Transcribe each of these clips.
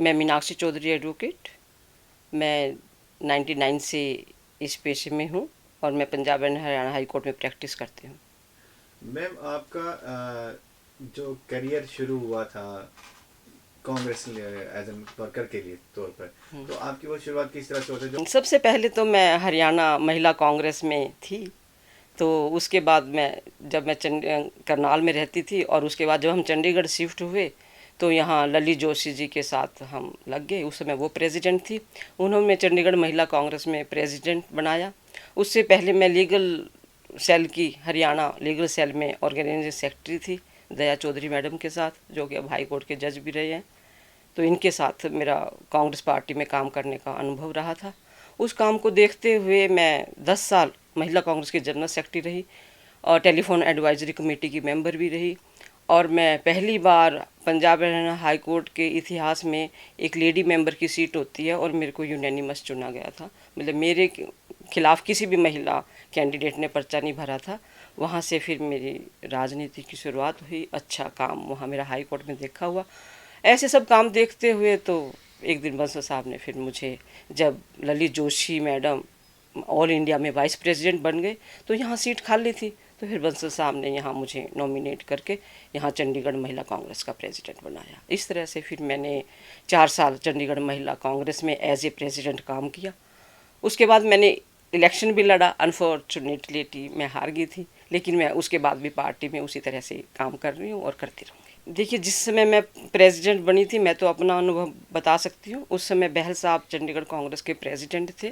मैं मीनाक्षी चौधरी एडवोकेट। मैं 99 से इस पेशे में हूँ और मैं Punjab and Haryana high court में प्रैक्टिस करती हूँ। मैम आपका जो करियर शुरू हुआ था कांग्रेस एज एन वर्कर के लिए तौर पर, तो आपकी वो शुरुआत किस तरह से होती है जो सबसे पहले तो मैं हरियाणा महिला कांग्रेस में थी। तो उसके बाद जब मैं करनाल में रहती थी और उसके बाद जब हम चंडीगढ़ शिफ्ट हुए तो यहाँ ललित जोशी जी के साथ हम लग गए। उस समय वो प्रेसिडेंट थी, उन्होंने चंडीगढ़ महिला कांग्रेस में प्रेसिडेंट बनाया। उससे पहले मैं लीगल सेल की हरियाणा लीगल सेल में ऑर्गेनाइजिंग सेक्रेटरी थी दया चौधरी मैडम के साथ, जो कि अब हाई कोर्ट के जज भी रहे हैं। तो इनके साथ मेरा कांग्रेस पार्टी में काम करने का अनुभव रहा था। उस काम को देखते हुए मैं 10 साल महिला कांग्रेस की जनरल सेक्रेटरी रही और टेलीफोन एडवाइजरी कमेटी की मेंबर भी रही। और मैं पहली बार पंजाब हरियाणा हाई कोर्ट के इतिहास में एक लेडी मेंबर की सीट होती है और मेरे को यूनानिमस चुना गया था। मतलब मेरे खिलाफ किसी भी महिला कैंडिडेट ने पर्चा नहीं भरा था। वहाँ से फिर मेरी राजनीति की शुरुआत हुई। अच्छा काम वहाँ मेरा हाई कोर्ट में देखा हुआ। ऐसे सब काम देखते हुए तो एक दिन बंसल साहब ने फिर मुझे, जब Lalit Joshi madam all India में वाइस प्रेसिडेंट बन गए तो यहाँ सीट खाली थी, तो फिर बंसल साहब ने यहाँ मुझे नॉमिनेट करके यहाँ चंडीगढ़ महिला कांग्रेस का प्रेसिडेंट बनाया। इस तरह से फिर मैंने 4 साल चंडीगढ़ महिला कांग्रेस में एज ए प्रेसिडेंट काम किया। उसके बाद मैंने इलेक्शन भी लड़ा। अनफॉर्चुनेटली मैं हार गई थी, लेकिन मैं उसके बाद भी पार्टी में उसी तरह से काम कर रही हूँ और करती रहूँगी। देखिए, जिस समय मैं प्रेसिडेंट बनी थी, मैं तो अपना अनुभव बता सकती हूँ। उस समय बहल साहब चंडीगढ़ कांग्रेस के प्रेसिडेंट थे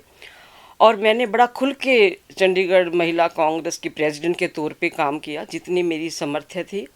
और मैंने बड़ा खुल के चंडीगढ़ महिला कांग्रेस की प्रेसिडेंट के तौर पे काम किया। जितनी मेरी सामर्थ्य थी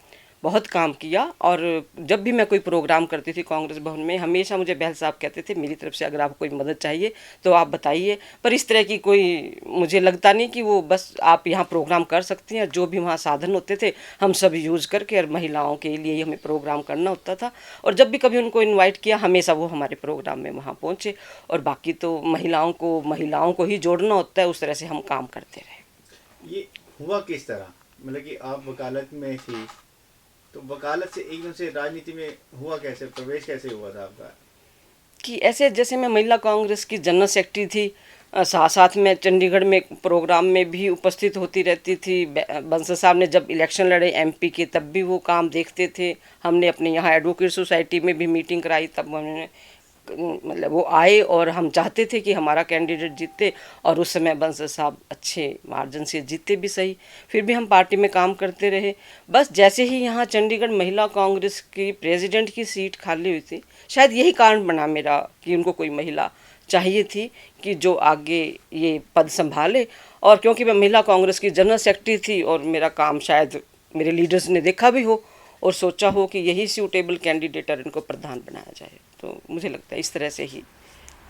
बहुत काम किया। और जब भी मैं कोई प्रोग्राम करती थी कांग्रेस भवन में, हमेशा मुझे बहल साहब कहते थे मेरी तरफ से अगर आपको कोई मदद चाहिए तो आप बताइए। पर इस तरह की कोई मुझे लगता नहीं कि वो बस आप यहाँ प्रोग्राम कर सकती हैं। जो भी वहाँ साधन होते थे हम सब यूज़ करके, और महिलाओं के लिए ही हमें प्रोग्राम करना होता था। और जब भी कभी उनको इन्वाइट किया हमेशा वो हमारे प्रोग्राम में वहाँ पहुँचे। और बाकी तो महिलाओं को ही जोड़ना होता है, उस तरह से हम काम करते रहे। ये हुआ किस तरह, मतलब कि आप वकालत में थी तो वकालत से एकदम से राजनीति में हुआ कैसे, प्रवेश कैसे हुआ था आपका? कि ऐसे जैसे मैं महिला कांग्रेस की जनरल सेक्रेटरी थी, साथ साथ में चंडीगढ़ में प्रोग्राम में भी उपस्थित होती रहती थी। बंसल साहब ने जब इलेक्शन लड़े एमपी के तब भी वो काम देखते थे। हमने अपने यहाँ एडवोकेट सोसाइटी में भी मीटिंग कराई, तब उन्होंने मतलब वो आए और हम चाहते थे कि हमारा कैंडिडेट जीते। और उस समय बंसल साहब अच्छे मार्जिन से जीते भी सही, फिर भी हम पार्टी में काम करते रहे। बस जैसे ही यहाँ चंडीगढ़ महिला कांग्रेस की प्रेसिडेंट की सीट खाली हुई थी, शायद यही कारण बना मेरा कि उनको कोई महिला चाहिए थी कि जो आगे ये पद संभाले। और क्योंकि मैं महिला कांग्रेस की जनरल सेक्रेटरी थी और मेरा काम शायद मेरे लीडर्स ने देखा भी हो और सोचा हो कि यही सूटेबल कैंडिडेट और इनको प्रधान बनाया जाए, तो मुझे लगता है इस तरह से ही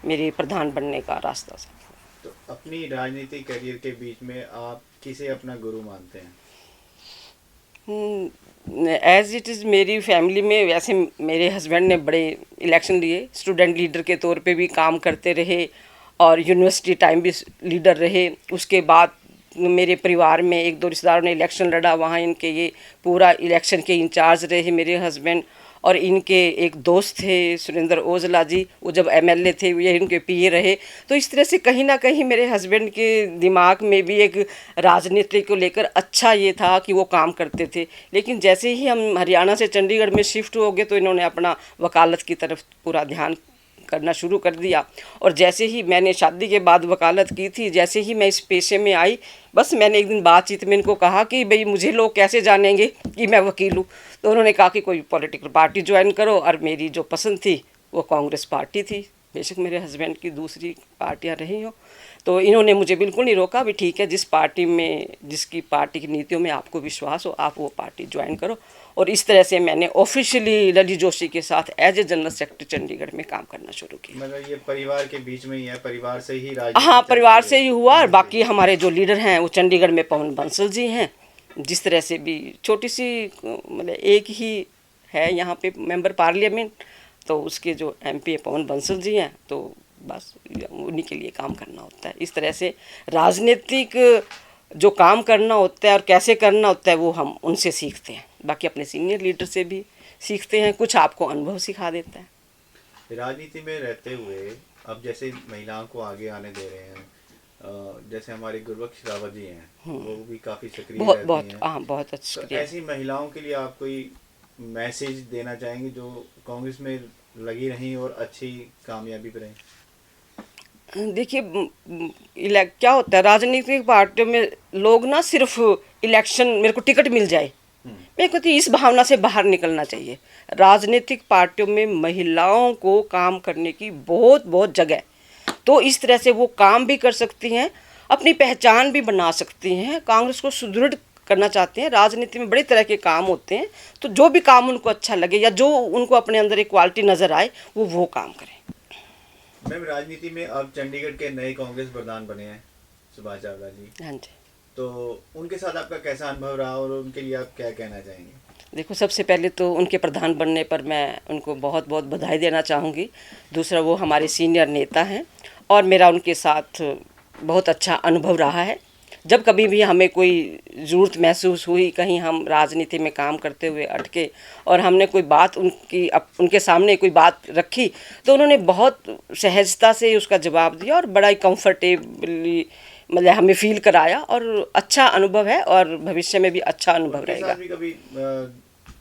मेरे प्रधान बनने का रास्ता साफ हुआ। तो अपनी राजनीतिक करियर के बीच में आप किसे अपना गुरु मानते हैं? एज इट इज़ मेरी फैमिली में वैसे मेरे हस्बैंड ने बड़े इलेक्शन लिए, स्टूडेंट लीडर के तौर पे भी काम करते रहे और यूनिवर्सिटी टाइम भी लीडर रहे। उसके बाद मेरे परिवार में एक दो रिश्तेदारों ने इलेक्शन लड़ा, वहाँ इनके ये पूरा इलेक्शन के इंचार्ज रहे मेरे हस्बैंड। और इनके एक दोस्त थे सुरेंद्र ओझला जी, वो जब एमएलए थे ये इनके पीए रहे। तो इस तरह से कहीं ना कहीं मेरे हस्बैंड के दिमाग में भी एक राजनीति को लेकर अच्छा ये था कि वो काम करते थे। लेकिन जैसे ही हम हरियाणा से चंडीगढ़ में शिफ्ट हो गए तो इन्होंने अपना वकालत की तरफ पूरा ध्यान करना शुरू कर दिया। और जैसे ही मैंने शादी के बाद वकालत की थी, जैसे ही मैं इस पेशे में आई, बस मैंने एक दिन बातचीत में इनको कहा कि भाई मुझे लोग कैसे जानेंगे कि मैं वकील हूँ। तो उन्होंने कहा कि कोई पॉलिटिकल पार्टी ज्वाइन करो। और मेरी जो पसंद थी वो कांग्रेस पार्टी थी, बेशक मेरे हस्बैंड की दूसरी पार्टियाँ रही हों। तो इन्होंने मुझे बिल्कुल नहीं रोका, भी ठीक है जिस पार्टी में, जिसकी पार्टी की नीतियों में आपको विश्वास हो आप वो पार्टी ज्वाइन करो। और इस तरह से मैंने ऑफिशियली ललित जोशी के साथ as a general secretary Chandigarh में काम करना शुरू किया। मतलब ये परिवार के बीच में ही है, परिवार से ही हाँ, राजनीति परिवार चलती से है। ही हुआ। और बाकी हमारे जो लीडर हैं वो चंडीगढ़ में पवन बंसल जी हैं। जिस तरह से भी छोटी सी मतलब एक ही है यहाँ पे मेंबर पार्लियामेंट, तो उसके जो एमपी है पवन बंसल जी हैं, तो बस उन्हीं के लिए काम करना होता है। इस तरह से राजनीतिक जो काम करना होता है और कैसे करना होता है वो हम उनसे सीखते हैं। बाकी अपने सीनियर लीडर से भी सीखते हैं, कुछ आपको अनुभव सिखा देता है। राजनीति में रहते हुए अब जैसे महिलाओं को आगे आने दे रहे हैं, जैसे हमारे गुरबख्श रावत जी हैं, वो भी काफ़ी सक्रिय बहुत रहती बहुत हैं। हाँ बहुत अच्छा तो किया। ऐसी महिलाओं के लिए आप कोई मैसेज देना चाहेंगे जो कांग्रेस में लगी रहीं और अच्छी कामयाबी पे रहीं? देखिए क्या होता है राजनीतिक पार्टियों में लोग ना सिर्फ इलेक्शन मेरे को टिकट मिल जाए, मैं कहती हूँ इस भावना से बाहर निकलना चाहिए। राजनीतिक पार्टियों में महिलाओं को काम करने की बहुत बहुत जगह है, तो इस तरह से वो काम भी कर सकती हैं, अपनी पहचान भी बना सकती हैं, कांग्रेस को सुदृढ़ करना चाहते हैं। राजनीति में बड़े तरह के काम होते हैं, तो जो भी काम उनको अच्छा लगे या जो उनको अपने अंदर एक क्वालिटी नज़र आए वो काम करें। मैम, राजनीति में अब चंडीगढ़ के नए कांग्रेस प्रधान बने हैं सुभाष चावला जी, हाँ जी। तो उनके साथ आपका कैसा अनुभव रहा और उनके लिए आप क्या कहना चाहेंगे? देखो सबसे पहले तो उनके प्रधान बनने पर मैं उनको बहुत बहुत बधाई देना चाहूँगी। दूसरा वो हमारे सीनियर नेता हैं और मेरा उनके साथ बहुत अच्छा अनुभव रहा है। जब कभी भी हमें कोई ज़रूरत महसूस हुई, कहीं हम राजनीति में काम करते हुए अटके और हमने कोई बात उनके सामने कोई बात रखी, तो उन्होंने बहुत सहजता से उसका जवाब दिया और बड़ा ही कंफर्टेबली मतलब हमें फील कराया और अच्छा अनुभव है और भविष्य में भी अच्छा अनुभव उनके रहेगा। साथ भी कभी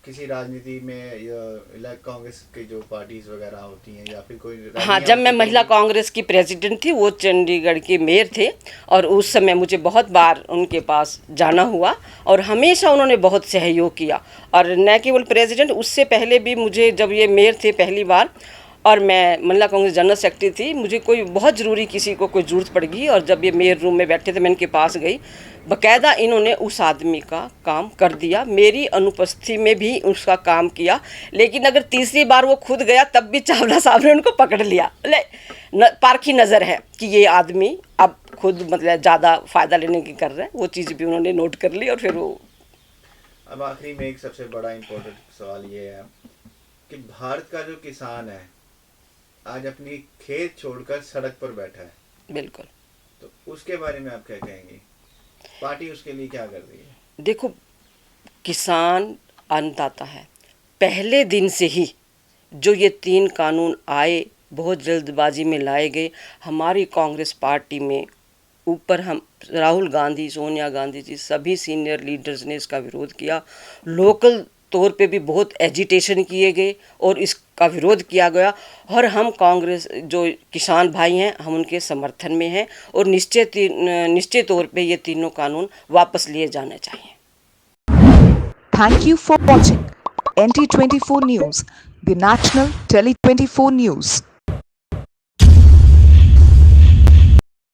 किसी राजनीति में या कांग्रेस की जो पार्टीज वगैरह होती हैं या फिर कोई हाँ, जब मैं महिला कांग्रेस की प्रेसिडेंट थी, वो चंडीगढ़ के मेयर थे और उस समय मुझे बहुत बार उनके पास जाना हुआ और हमेशा उन्होंने बहुत सहयोग किया। और न केवल प्रेसिडेंट, उससे पहले भी मुझे जब ये मेयर थे पहली बार और मैं महिला कांग्रेस जनरल सेक्रेटरी थी, मुझे कोई बहुत ज़रूरी किसी को कोई ज़रूरत पड़ गई और जब ये मेयर रूम में बैठे थे मैं इनके पास गई, बाकायदा इन्होंने उस आदमी का काम कर दिया, मेरी अनुपस्थिति में भी उसका काम किया। लेकिन अगर तीसरी बार वो खुद गया तब भी चावला साहब ने उनको पकड़ लिया। पारखी नज़र है कि ये आदमी अब खुद मतलब ज़्यादा फ़ायदा लेने की कर रहे हैं, वो चीज़ भी उन्होंने नोट कर ली और फिर वो। अब आखिरी में एक सबसे बड़ा इम्पोर्टेंट सवाल ये है कि भारत का जो किसान है आज अपनी खेत छोड़कर सड़क पर बैठा है, बिल्कुल, तो उसके बारे में आप क्या कहेंगे? पार्टी उसके लिए क्या कर रही है? देखो, किसान अन्नदाता है। पहले दिन से ही जो ये 3 कानून आए, बहुत जल्दबाजी में लाए गए, हमारी कांग्रेस पार्टी में ऊपर हम राहुल गांधी, सोनिया गांधी जी, सभी सीनियर लीडर्स ने इसका विरोध किया। लोकल तौर पे भी बहुत एजिटेशन किए गए और इसका विरोध किया गया और हम कांग्रेस जो किसान भाई हैं हम उनके समर्थन में हैं और निश्चित तौर पे ये तीनों कानून वापस लिए जाने चाहिए। Thank you for watching NT24 News, the National Tele 24 News.